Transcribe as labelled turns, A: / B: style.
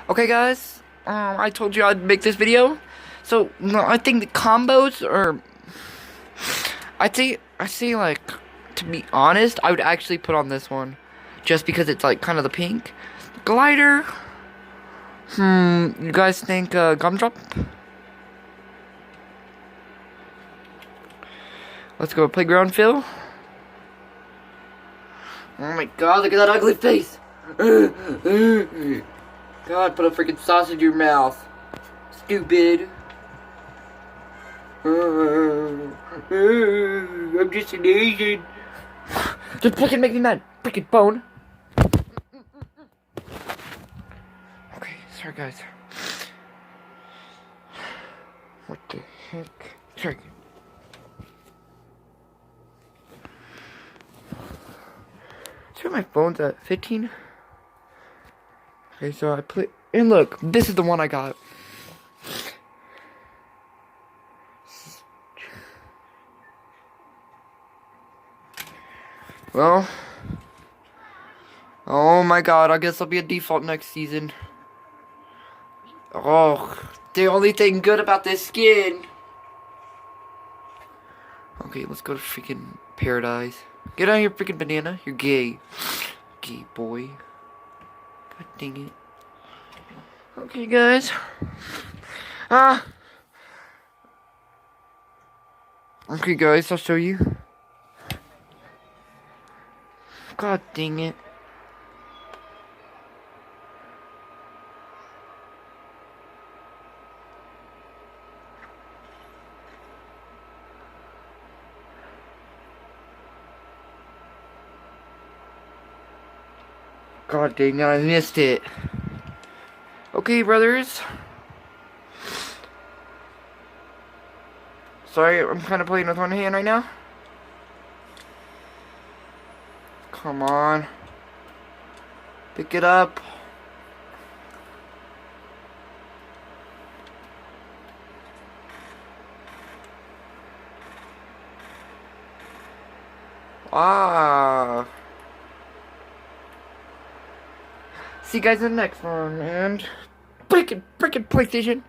A: Okay, guys. I told you I'd make this video. So, no, I think the combos are. I see, like, to be honest, I would actually put on this one. Just because it's, like, kind of the pink. Glider. You guys think, Gumdrop? Let's go Playground Phil. Oh my god, look at that ugly face. God, put a freaking sausage in your mouth. Stupid. I'm just an Asian. Just freaking make me mad. Freaking phone. Okay, sorry guys. What the heck? Sorry. See my phone's at 15? Okay, so I put, and look, this is the one I got. Well, oh my god, I guess I'll be a default next season. Oh, the only thing good about this skin. Okay, let's go to freaking paradise. Get out of here, freaking banana. You're gay. Gay boy. God dang it. Okay, guys. Okay, guys, I'll show you. God dang it. God dang it, I missed it. Okay, brothers. Sorry, I'm kind of playing with one hand right now. Come on. Pick it up. Ah. See you guys in the next one, and freaking PlayStation.